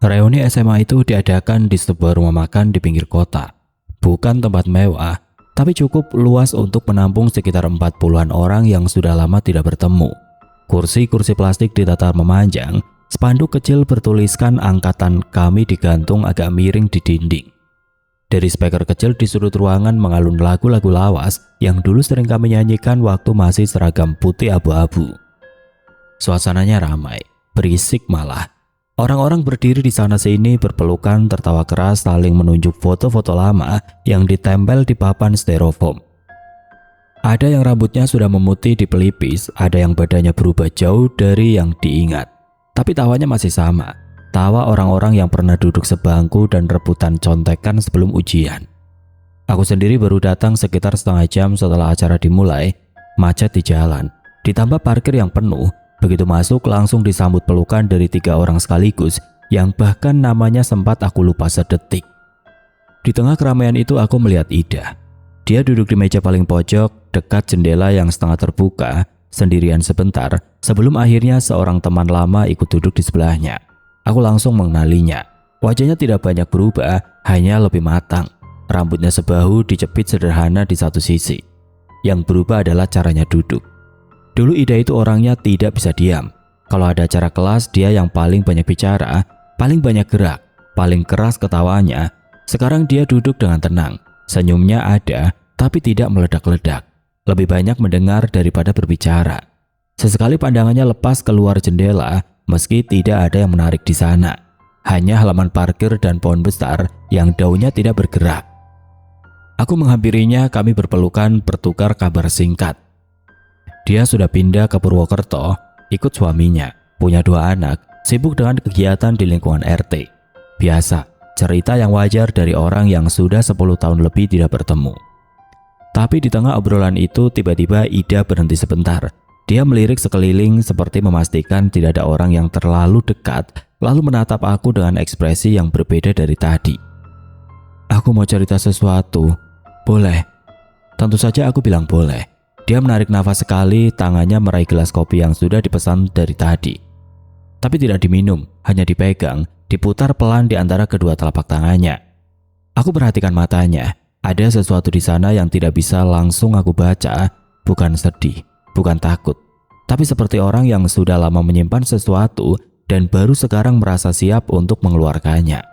Reuni SMA itu diadakan di sebuah rumah makan di pinggir kota. Bukan tempat mewah, tapi cukup luas untuk menampung sekitar 40-an orang yang sudah lama tidak bertemu. Kursi-kursi plastik ditata memanjang, spanduk kecil bertuliskan angkatan kami digantung agak miring di dinding. Dari speaker kecil di sudut ruangan mengalun lagu-lagu lawas yang dulu sering kami nyanyikan waktu masih seragam putih abu-abu. Suasananya ramai, berisik malah. Orang-orang berdiri di sana-sini berpelukan tertawa keras saling menunjuk foto-foto lama yang ditempel di papan styrofoam. Ada yang rambutnya sudah memutih di pelipis, ada yang badannya berubah jauh dari yang diingat. Tapi tawanya masih sama, tawa orang-orang yang pernah duduk sebangku dan rebutan contekan sebelum ujian. Aku sendiri baru datang sekitar setengah jam setelah acara dimulai, macet di jalan, ditambah parkir yang penuh. Begitu masuk langsung disambut pelukan dari 3 orang sekaligus yang bahkan namanya sempat aku lupa sedetik. Di tengah keramaian itu aku melihat Ida. Dia duduk di meja paling pojok dekat jendela yang setengah terbuka sendirian sebentar sebelum akhirnya seorang teman lama ikut duduk di sebelahnya. Aku langsung mengenalinya. Wajahnya tidak banyak berubah, hanya lebih matang. Rambutnya sebahu dijepit sederhana di satu sisi. Yang berubah adalah caranya duduk. Dulu Ida itu orangnya tidak bisa diam. Kalau ada acara kelas, dia yang paling banyak bicara, paling banyak gerak, paling keras ketawanya. Sekarang dia duduk dengan tenang. Senyumnya ada, tapi tidak meledak-ledak. Lebih banyak mendengar daripada berbicara. Sesekali pandangannya lepas keluar jendela, meski tidak ada yang menarik di sana. Hanya halaman parkir dan pohon besar yang daunnya tidak bergerak. Aku menghampirinya, kami berpelukan bertukar kabar singkat. Dia sudah pindah ke Purwokerto, ikut suaminya, punya 2 anak, sibuk dengan kegiatan di lingkungan RT. Biasa, cerita yang wajar dari orang yang sudah 10 tahun lebih tidak bertemu. Tapi di tengah obrolan itu tiba-tiba Ida berhenti sebentar. Dia melirik sekeliling seperti memastikan tidak ada orang yang terlalu dekat, lalu menatap aku dengan ekspresi yang berbeda dari tadi. Aku mau cerita sesuatu, boleh? Tentu saja aku bilang boleh. Dia menarik nafas sekali, tangannya meraih gelas kopi yang sudah dipesan dari tadi. Tapi tidak diminum, hanya dipegang, diputar pelan di antara kedua telapak tangannya. Aku perhatikan matanya, ada sesuatu di sana yang tidak bisa langsung aku baca, bukan sedih, bukan takut. Tapi seperti orang yang sudah lama menyimpan sesuatu dan baru sekarang merasa siap untuk mengeluarkannya.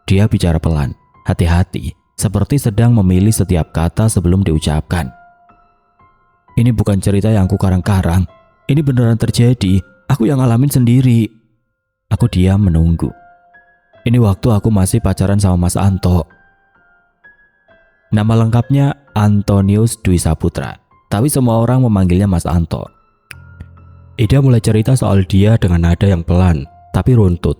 Dia bicara pelan, hati-hati, seperti sedang memilih setiap kata sebelum diucapkan. Ini bukan cerita yang aku karang-karang. Ini beneran terjadi. Aku yang ngalamin sendiri. Aku diam menunggu. Ini waktu aku masih pacaran sama Mas Anto. Nama lengkapnya Antonius Dwi Saputra, tapi semua orang memanggilnya Mas Anto. Ida mulai cerita soal dia dengan nada yang pelan, tapi runtut.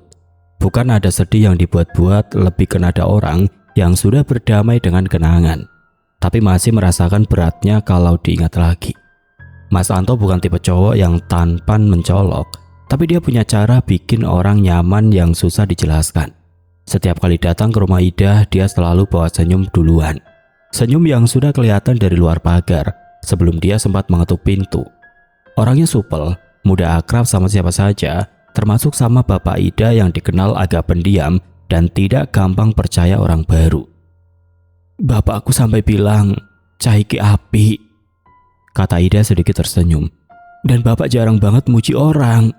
Bukan nada sedih yang dibuat-buat, lebih ke nada orang yang sudah berdamai dengan kenangan, tapi masih merasakan beratnya kalau diingat lagi. Mas Anto bukan tipe cowok yang tampan mencolok, tapi dia punya cara bikin orang nyaman yang susah dijelaskan. Setiap kali datang ke rumah Ida, dia selalu bawa senyum duluan. Senyum yang sudah kelihatan dari luar pagar, sebelum dia sempat mengetuk pintu. Orangnya supel, mudah akrab sama siapa saja, termasuk sama bapak Ida yang dikenal agak pendiam dan tidak gampang percaya orang baru. Bapakku sampai bilang, Caiki api, kata Ida sedikit tersenyum. Dan bapak jarang banget muji orang.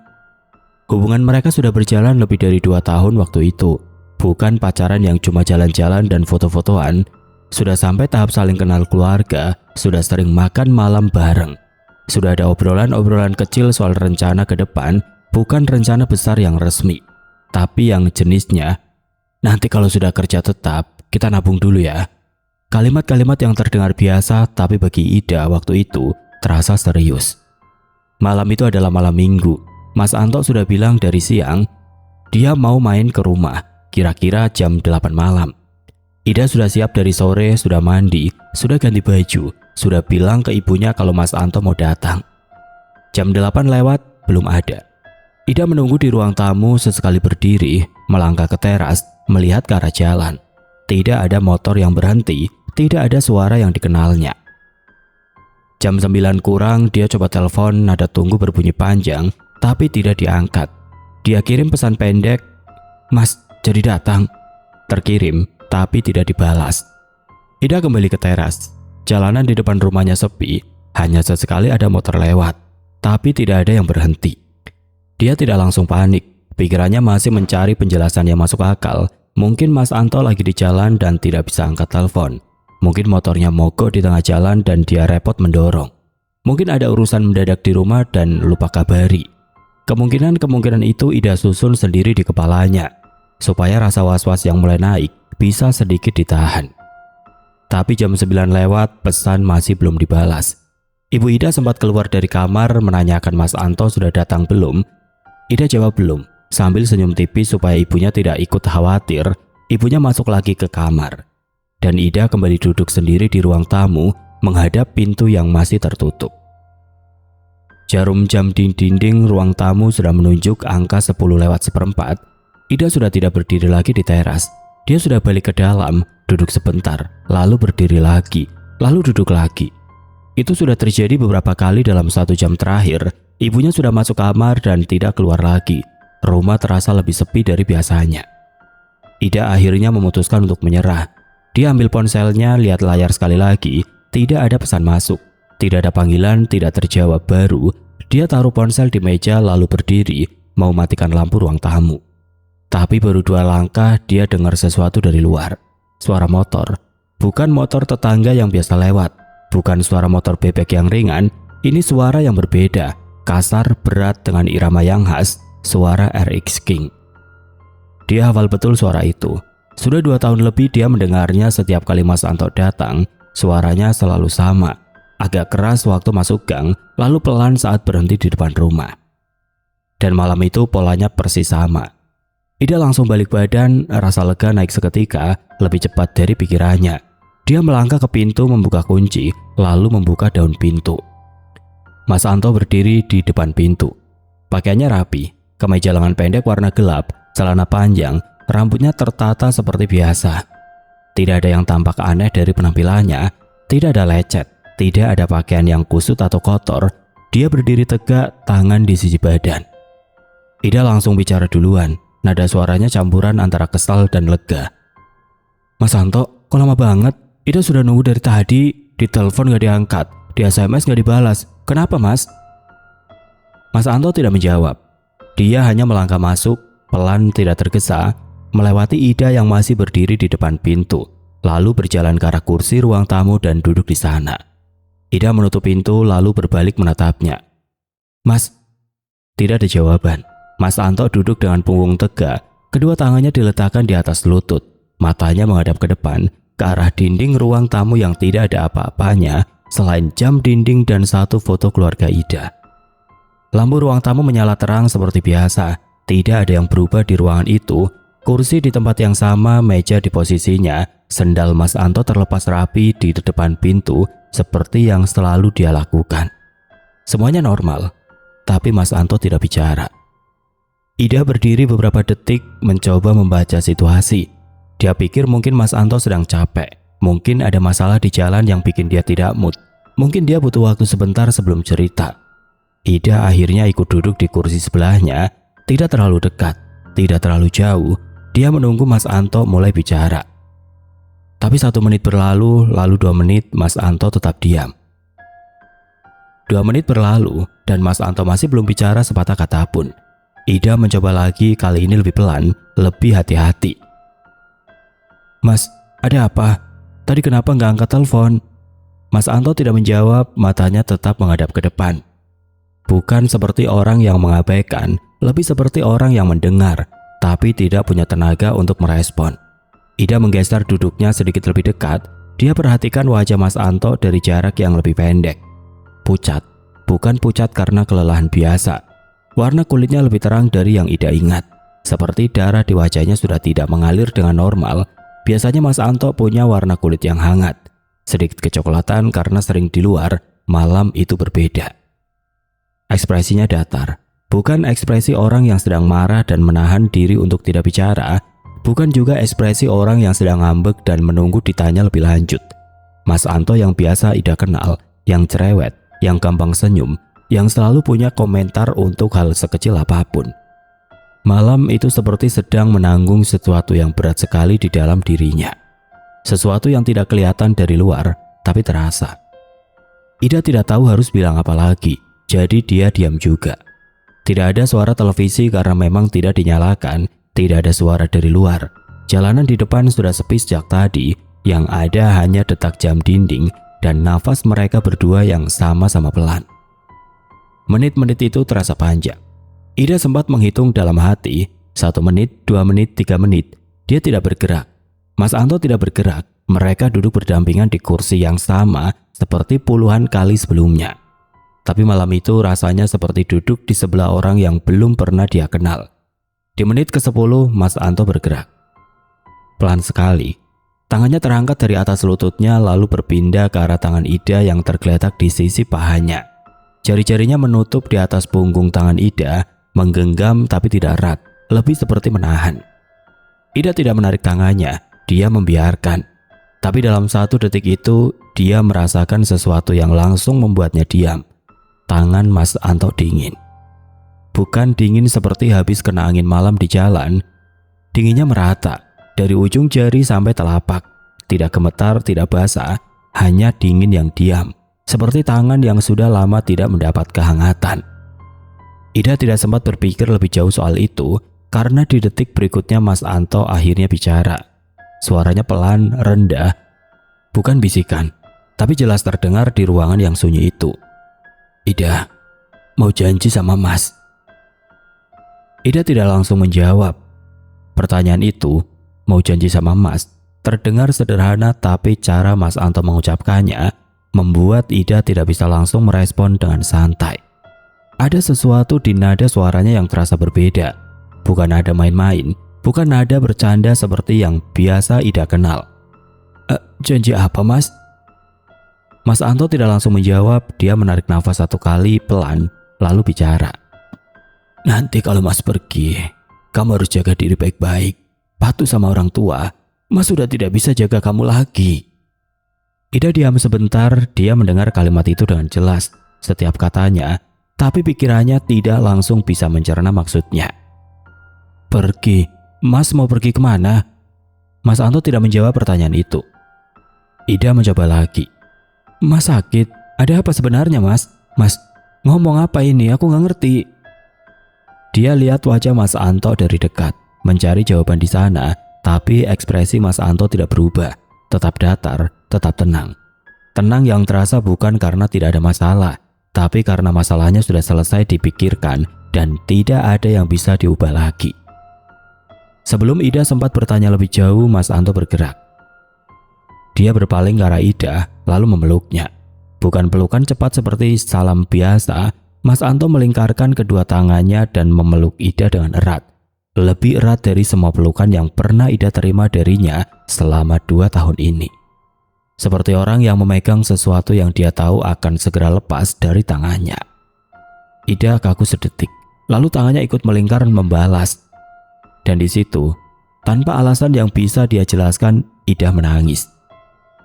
Hubungan mereka sudah berjalan lebih dari 2 tahun waktu itu. Bukan pacaran yang cuma jalan-jalan dan foto-fotoan. Sudah sampai tahap saling kenal keluarga, sudah sering makan malam bareng. Sudah ada obrolan-obrolan kecil soal rencana ke depan, bukan rencana besar yang resmi, tapi yang jenisnya, nanti kalau sudah kerja tetap, kita nabung dulu ya. Kalimat-kalimat yang terdengar biasa, tapi bagi Ida waktu itu terasa serius. Malam itu adalah malam minggu. Mas Anto sudah bilang dari siang, dia mau main ke rumah, kira-kira jam 8 malam. Ida sudah siap dari sore, sudah mandi, sudah ganti baju, sudah bilang ke ibunya kalau Mas Anto mau datang. Jam 8 lewat, belum ada. Ida menunggu di ruang tamu, sesekali berdiri, melangkah ke teras, melihat ke arah jalan. Tidak ada motor yang berhenti, tidak ada suara yang dikenalnya. Jam 9 kurang, dia coba telepon, nada tunggu berbunyi panjang, tapi tidak diangkat. Dia kirim pesan pendek, Mas, jadi datang. Terkirim, tapi tidak dibalas. Ida kembali ke teras. Jalanan di depan rumahnya sepi, hanya sesekali ada motor lewat, tapi tidak ada yang berhenti. Dia tidak langsung panik, pikirannya masih mencari penjelasan yang masuk akal. Mungkin Mas Anto lagi di jalan dan tidak bisa angkat telepon. Mungkin motornya mogok di tengah jalan dan dia repot mendorong. Mungkin ada urusan mendadak di rumah dan lupa kabari. Kemungkinan itu Ida susun sendiri di kepalanya, supaya rasa was-was yang mulai naik bisa sedikit ditahan. Tapi jam 9 lewat, pesan masih belum dibalas. Ibu Ida sempat keluar dari kamar menanyakan Mas Anto sudah datang belum. Ida jawab belum, sambil senyum tipis supaya ibunya tidak ikut khawatir. Ibunya masuk lagi ke kamar. Dan Ida kembali duduk sendiri di ruang tamu menghadap pintu yang masih tertutup. Jarum jam di dinding ruang tamu sudah menunjuk angka 10:04. Ida sudah tidak berdiri lagi di teras. Dia sudah balik ke dalam, duduk sebentar, lalu berdiri lagi, lalu duduk lagi. Itu sudah terjadi beberapa kali dalam 1 jam terakhir. Ibunya sudah masuk kamar dan tidak keluar lagi. Rumah terasa lebih sepi dari biasanya. Ida akhirnya memutuskan untuk menyerah. Dia ambil ponselnya, lihat layar sekali lagi. Tidak ada pesan masuk. Tidak ada panggilan, tidak terjawab. Baru dia taruh ponsel di meja lalu berdiri mau matikan lampu ruang tamu. Tapi baru 2 langkah dia dengar sesuatu dari luar. Suara motor. Bukan motor tetangga yang biasa lewat. Bukan suara motor bebek yang ringan. Ini suara yang berbeda. Kasar, berat dengan irama yang khas. Suara RX King. Dia hafal betul suara itu. Sudah 2 tahun lebih dia mendengarnya setiap kali Mas Anto datang. Suaranya selalu sama. Agak keras waktu masuk gang, lalu pelan saat berhenti di depan rumah. Dan malam itu polanya persis sama. Ida langsung balik badan, rasa lega naik seketika, lebih cepat dari pikirannya. Dia melangkah ke pintu membuka kunci, lalu membuka daun pintu. Mas Anto berdiri di depan pintu. Pakaiannya rapi, kemeja lengan pendek warna gelap, celana panjang, rambutnya tertata seperti biasa. Tidak ada yang tampak aneh dari penampilannya, tidak ada lecet. Tidak ada pakaian yang kusut atau kotor. Dia berdiri tegak, tangan di sisi badan. Ida langsung bicara duluan. Nada suaranya campuran antara kesal dan lega. Mas Anto, kok lama banget? Ida sudah nunggu dari tadi. Di telepon gak diangkat, di SMS gak dibalas. Kenapa mas? Mas Anto tidak menjawab. Dia hanya melangkah masuk, pelan tidak tergesa, melewati Ida yang masih berdiri di depan pintu. Lalu berjalan ke arah kursi ruang tamu dan duduk di sana. Ida menutup pintu lalu berbalik menatapnya. Mas, tidak ada jawaban. Mas Anto duduk dengan punggung tegak, kedua tangannya diletakkan di atas lutut, matanya menghadap ke depan, ke arah dinding ruang tamu yang tidak ada apa-apanya selain jam dinding dan 1 foto keluarga Ida. Lampu ruang tamu menyala terang seperti biasa, tidak ada yang berubah di ruangan itu. Kursi di tempat yang sama, meja di posisinya, sendal Mas Anto terlepas rapi di depan pintu seperti yang selalu dia lakukan. Semuanya normal, tapi Mas Anto tidak bicara. Ida berdiri beberapa detik mencoba membaca situasi. Dia pikir mungkin Mas Anto sedang capek, mungkin ada masalah di jalan yang bikin dia tidak mood, mungkin dia butuh waktu sebentar sebelum cerita. Ida akhirnya ikut duduk di kursi sebelahnya, tidak terlalu dekat, tidak terlalu jauh. Dia menunggu Mas Anto mulai bicara. Tapi 1 menit berlalu, lalu 2 menit, Mas Anto tetap diam. 2 menit berlalu, dan Mas Anto masih belum bicara sepatah kata pun. Ida mencoba lagi, kali ini lebih pelan, lebih hati-hati. Mas, ada apa? Tadi kenapa nggak angkat telepon? Mas Anto tidak menjawab, matanya tetap menghadap ke depan. Bukan seperti orang yang mengabaikan, lebih seperti orang yang mendengar, tapi tidak punya tenaga untuk merespon. Ida menggeser duduknya sedikit lebih dekat. Dia perhatikan wajah Mas Anto dari jarak yang lebih pendek. Pucat, bukan pucat karena kelelahan biasa. Warna kulitnya lebih terang dari yang Ida ingat. Seperti darah di wajahnya sudah tidak mengalir dengan normal. Biasanya Mas Anto punya warna kulit yang hangat, sedikit kecoklatan karena sering di luar. Malam itu berbeda. Ekspresinya datar. Bukan ekspresi orang yang sedang marah dan menahan diri untuk tidak bicara. Bukan juga ekspresi orang yang sedang ngambek dan menunggu ditanya lebih lanjut. Mas Anto yang biasa Ida kenal, yang cerewet, yang gampang senyum, yang selalu punya komentar untuk hal sekecil apapun. Malam itu seperti sedang menanggung sesuatu yang berat sekali di dalam dirinya. Sesuatu yang tidak kelihatan dari luar, tapi terasa. Ida tidak tahu harus bilang apa lagi, jadi dia diam juga. Tidak ada suara televisi karena memang tidak dinyalakan, tidak ada suara dari luar. Jalanan di depan sudah sepi sejak tadi, yang ada hanya detak jam dinding dan nafas mereka berdua yang sama-sama pelan. Menit-menit itu terasa panjang. Ida sempat menghitung dalam hati, 1 menit, 2 menit, 3 menit. Dia tidak bergerak. Mas Anto tidak bergerak. Mereka duduk berdampingan di kursi yang sama seperti puluhan kali sebelumnya. Tapi malam itu rasanya seperti duduk di sebelah orang yang belum pernah dia kenal. Di menit ke-10, Mas Anto bergerak. Pelan sekali. Tangannya terangkat dari atas lututnya lalu berpindah ke arah tangan Ida yang tergeletak di sisi pahanya. Jari-jarinya menutup di atas punggung tangan Ida, menggenggam tapi tidak erat, lebih seperti menahan. Ida tidak menarik tangannya, dia membiarkan. Tapi dalam 1 detik itu, dia merasakan sesuatu yang langsung membuatnya diam. Tangan Mas Anto dingin. Bukan dingin seperti habis kena angin malam di jalan. Dinginnya merata, dari ujung jari sampai telapak. Tidak gemetar, tidak basah, hanya dingin yang diam. Seperti tangan yang sudah lama tidak mendapat kehangatan. Ida tidak sempat berpikir lebih jauh soal itu, karena di detik berikutnya Mas Anto akhirnya bicara. Suaranya pelan, rendah, bukan bisikan, tapi jelas terdengar di ruangan yang sunyi itu. Ida, mau janji sama Mas. Ida tidak langsung menjawab. Pertanyaan itu, mau janji sama Mas, terdengar sederhana tapi cara Mas Anto mengucapkannya membuat Ida tidak bisa langsung merespon dengan santai. Ada sesuatu di nada suaranya yang terasa berbeda. Bukan nada main-main, bukan nada bercanda seperti yang biasa Ida kenal. Janji apa, Mas? Mas Anto tidak langsung menjawab, dia menarik nafas 1 kali pelan, lalu bicara. Nanti kalau Mas pergi, kamu harus jaga diri baik-baik. Patuh sama orang tua, Mas sudah tidak bisa jaga kamu lagi. Ida diam sebentar, dia mendengar kalimat itu dengan jelas, setiap katanya, tapi pikirannya tidak langsung bisa mencerna maksudnya. Pergi? Mas mau pergi kemana? Mas Anto tidak menjawab pertanyaan itu. Ida mencoba lagi. Mas sakit? Ada apa sebenarnya, Mas? Mas, ngomong apa ini? Aku nggak ngerti. Dia lihat wajah Mas Anto dari dekat, mencari jawaban di sana, tapi ekspresi Mas Anto tidak berubah, tetap datar, tetap tenang. Tenang yang terasa bukan karena tidak ada masalah, tapi karena masalahnya sudah selesai dipikirkan dan tidak ada yang bisa diubah lagi. Sebelum Ida sempat bertanya lebih jauh, Mas Anto bergerak. Dia berpaling ke arah Ida, lalu memeluknya. Bukan pelukan cepat seperti salam biasa, Mas Anto melingkarkan kedua tangannya dan memeluk Ida dengan erat. Lebih erat dari semua pelukan yang pernah Ida terima darinya selama 2 tahun ini. Seperti orang yang memegang sesuatu yang dia tahu akan segera lepas dari tangannya. Ida kaku sedetik, lalu tangannya ikut melingkar membalas. Dan di situ, tanpa alasan yang bisa dia jelaskan, Ida menangis.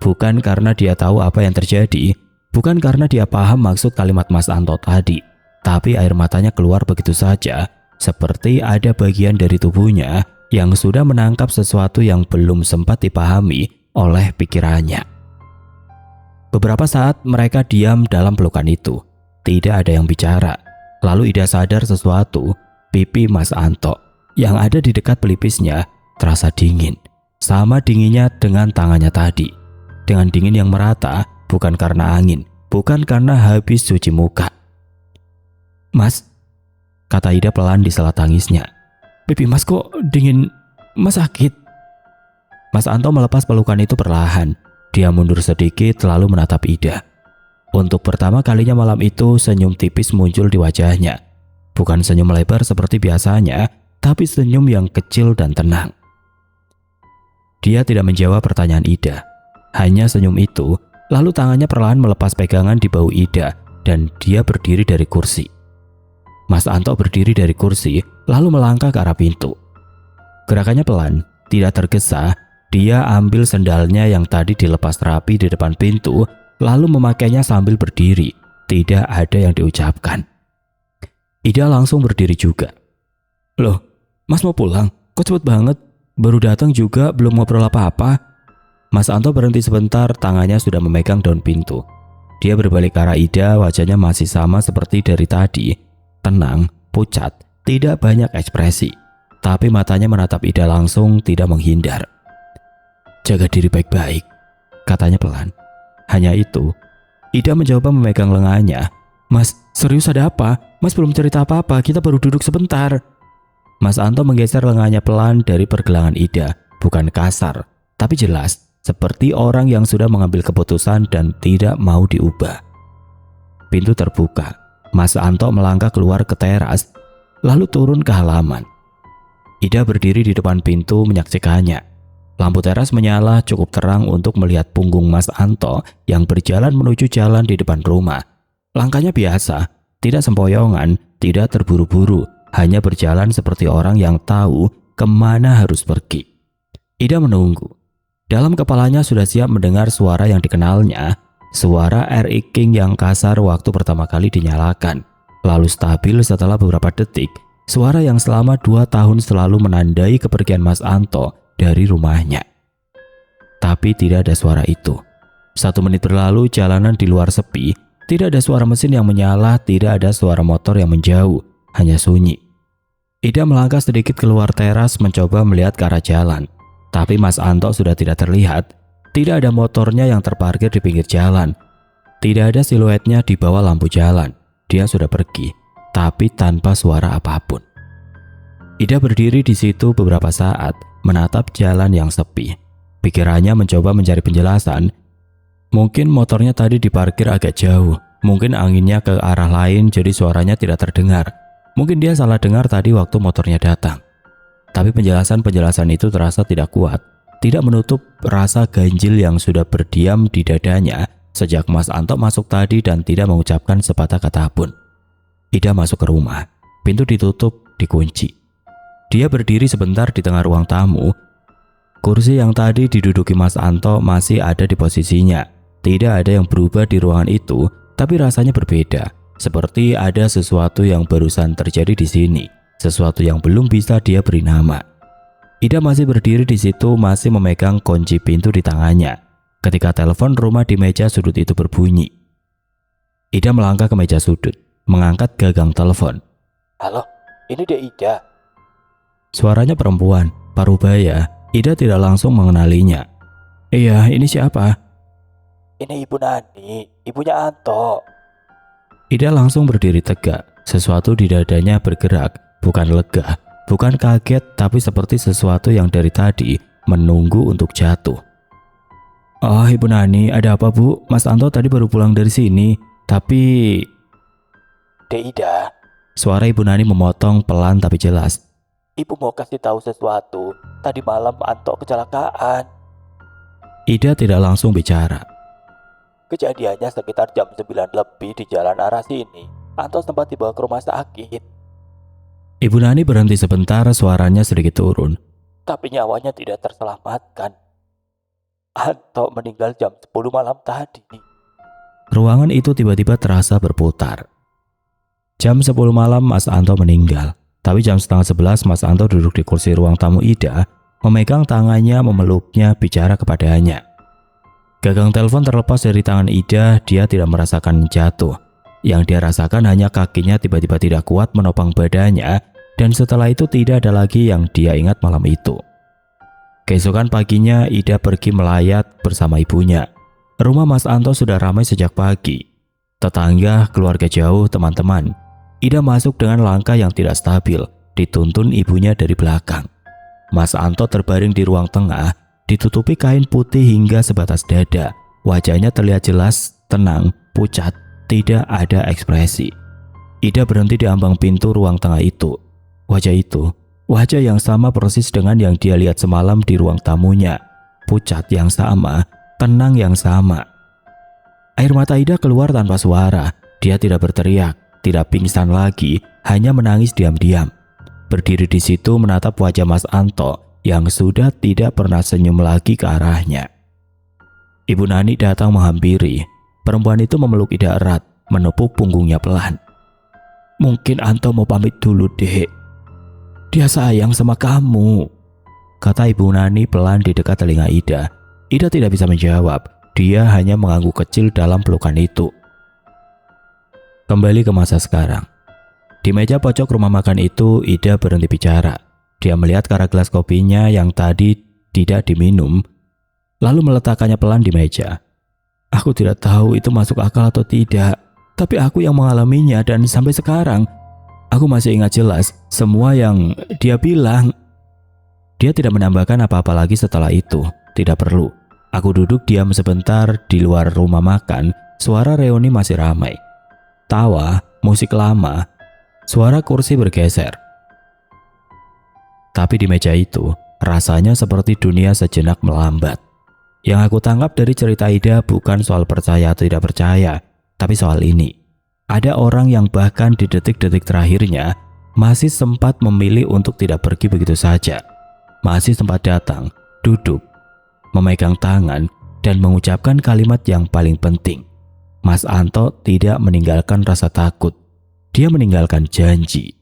Bukan karena dia tahu apa yang terjadi, bukan karena dia paham maksud kalimat Mas Anto tadi, tapi air matanya keluar begitu saja, seperti ada bagian dari tubuhnya yang sudah menangkap sesuatu yang belum sempat dipahami oleh pikirannya. Beberapa saat mereka diam dalam pelukan itu. Tidak ada yang bicara. Lalu Ida sadar sesuatu. Pipi Mas Anto yang ada di dekat pelipisnya terasa dingin. Sama dinginnya dengan tangannya tadi. Dengan dingin yang merata, bukan karena angin, bukan karena habis cuci muka. Mas, kata Ida pelan di sela tangisnya. Pipi Mas kok dingin? Mas sakit? Mas Anto melepas pelukan itu perlahan. Dia mundur sedikit lalu menatap Ida. Untuk pertama kalinya malam itu senyum tipis muncul di wajahnya. Bukan senyum lebar seperti biasanya, tapi senyum yang kecil dan tenang. Dia tidak menjawab pertanyaan Ida. Hanya senyum itu, lalu tangannya perlahan melepas pegangan di bahu Ida dan dia berdiri dari kursi. Mas Anto berdiri dari kursi lalu melangkah ke arah pintu. Gerakannya pelan, tidak tergesa. Dia ambil sendalnya yang tadi dilepas rapi di depan pintu, lalu memakainya sambil berdiri. Tidak ada yang diucapkan. Ida langsung berdiri juga. Loh, Mas mau pulang? Kok cepet banget? Baru datang juga belum ngobrol apa-apa. Mas Anto berhenti sebentar, tangannya sudah memegang daun pintu. Dia berbalik ke arah Ida, wajahnya masih sama seperti dari tadi. Tenang, pucat, tidak banyak ekspresi. Tapi matanya menatap Ida langsung, tidak menghindar. Jaga diri baik-baik, katanya pelan. Hanya itu. Ida mencoba memegang lengannya. Mas, serius ada apa? Mas belum cerita apa-apa, kita baru duduk sebentar. Mas Anto menggeser lengannya pelan dari pergelangan Ida. Bukan kasar, tapi jelas. Seperti orang yang sudah mengambil keputusan dan tidak mau diubah. Pintu terbuka. Mas Anto melangkah keluar ke teras, lalu turun ke halaman. Ida berdiri di depan pintu menyaksikannya. Lampu teras menyala cukup terang untuk melihat punggung Mas Anto yang berjalan menuju jalan di depan rumah. Langkahnya biasa, tidak sempoyongan, tidak terburu-buru, hanya berjalan seperti orang yang tahu kemana harus pergi. Ida menunggu. Dalam kepalanya sudah siap mendengar suara yang dikenalnya, suara RI King yang kasar waktu pertama kali dinyalakan, lalu stabil setelah beberapa detik, suara yang selama 2 tahun selalu menandai kepergian Mas Anto dari rumahnya. Tapi tidak ada suara itu. 1 menit berlalu, jalanan di luar sepi, tidak ada suara mesin yang menyala, tidak ada suara motor yang menjauh, hanya sunyi. Ida melangkah sedikit keluar teras mencoba melihat ke arah jalan. Tapi Mas Anto sudah tidak terlihat. Tidak ada motornya yang terparkir di pinggir jalan. Tidak ada siluetnya di bawah lampu jalan. Dia sudah pergi, tapi tanpa suara apapun. Ida berdiri di situ beberapa saat, menatap jalan yang sepi. Pikirannya mencoba mencari penjelasan. Mungkin motornya tadi diparkir agak jauh. Mungkin anginnya ke arah lain jadi suaranya tidak terdengar. Mungkin dia salah dengar tadi waktu motornya datang. Tapi penjelasan-penjelasan itu terasa tidak kuat, tidak menutup rasa ganjil yang sudah berdiam di dadanya sejak Mas Anto masuk tadi dan tidak mengucapkan sepatah kata pun. Ida masuk ke rumah, pintu ditutup, dikunci. Dia berdiri sebentar di tengah ruang tamu. Kursi yang tadi diduduki Mas Anto masih ada di posisinya. Tidak ada yang berubah di ruangan itu, tapi rasanya berbeda, seperti ada sesuatu yang barusan terjadi di sini. Sesuatu yang belum bisa dia beri nama. Ida masih berdiri di situ, masih memegang kunci pintu di tangannya. Ketika telepon rumah di meja sudut itu berbunyi. Ida melangkah ke meja sudut, mengangkat gagang telepon. Halo, ini dia Ida. Suaranya perempuan, parubaya. Ida tidak langsung mengenalinya. Iya, ini siapa? Ini Ibu Nani, ibunya Anto. Ida langsung berdiri tegak, sesuatu di dadanya bergerak. Bukan lega, bukan kaget, tapi seperti sesuatu yang dari tadi menunggu untuk jatuh. Oh, Ibu Nani, ada apa Bu? Mas Anto tadi baru pulang dari sini, tapi... Ida, suara Ibu Nani memotong pelan tapi jelas. Ibu mau kasih tahu sesuatu, tadi malam Anto kecelakaan. Ida tidak langsung bicara. Kejadiannya sekitar jam 9 lebih di jalan arah sini. Anto sempat dibawa ke rumah sakit. Ibu Nani berhenti sebentar, suaranya sedikit turun. Tapi nyawanya tidak terselamatkan. Anto meninggal jam 10 malam tadi. Ruangan itu tiba-tiba terasa berputar. Jam 10 malam Mas Anto meninggal. Tapi jam setengah 11 Mas Anto duduk di kursi ruang tamu Ida, memegang tangannya, memeluknya, bicara kepadanya. Gagang telepon terlepas dari tangan Ida, dia tidak merasakan jatuh. Yang dia rasakan hanya kakinya tiba-tiba tidak kuat menopang badannya. Dan setelah itu tidak ada lagi yang dia ingat malam itu. Keesokan paginya Ida pergi melayat bersama ibunya. Rumah Mas Anto sudah ramai sejak pagi. Tetangga, keluarga jauh, teman-teman. Ida masuk dengan langkah yang tidak stabil, dituntun ibunya dari belakang. Mas Anto terbaring di ruang tengah, ditutupi kain putih hingga sebatas dada. Wajahnya terlihat jelas, tenang, pucat, tidak ada ekspresi. Ida berhenti di ambang pintu ruang tengah itu. Wajah itu, wajah yang sama persis dengan yang dia lihat semalam di ruang tamunya. Pucat yang sama, tenang yang sama. Air mata Ida keluar tanpa suara. Dia tidak berteriak, tidak pingsan lagi, hanya menangis diam-diam. Berdiri di situ menatap wajah Mas Anto yang sudah tidak pernah senyum lagi ke arahnya. Ibu Nani datang menghampiri. Perempuan itu memeluk Ida erat, menepuk punggungnya pelan. Mungkin Anto mau pamit dulu, Dek. Dia sayang sama kamu, kata Ibu Nani pelan di dekat telinga Ida. Ida tidak bisa menjawab, dia hanya mengangguk kecil dalam pelukan itu. Kembali ke masa sekarang. Di meja pojok rumah makan itu, Ida berhenti bicara. Dia melihat ke arah gelas kopinya yang tadi tidak diminum, lalu meletakkannya pelan di meja. Aku tidak tahu itu masuk akal atau tidak, tapi aku yang mengalaminya dan sampai sekarang, aku masih ingat jelas semua yang dia bilang. Dia tidak menambahkan apa-apa lagi setelah itu, tidak perlu. Aku duduk diam sebentar di luar rumah makan, suara reuni masih ramai. Tawa, musik lama, suara kursi bergeser. Tapi di meja itu, rasanya seperti dunia sejenak melambat. Yang aku tangkap dari cerita Ida bukan soal percaya atau tidak percaya, tapi soal ini. Ada orang yang bahkan di detik-detik terakhirnya masih sempat memilih untuk tidak pergi begitu saja. Masih sempat datang, duduk, memegang tangan, dan mengucapkan kalimat yang paling penting. Mas Anto tidak meninggalkan rasa takut. Dia meninggalkan janji.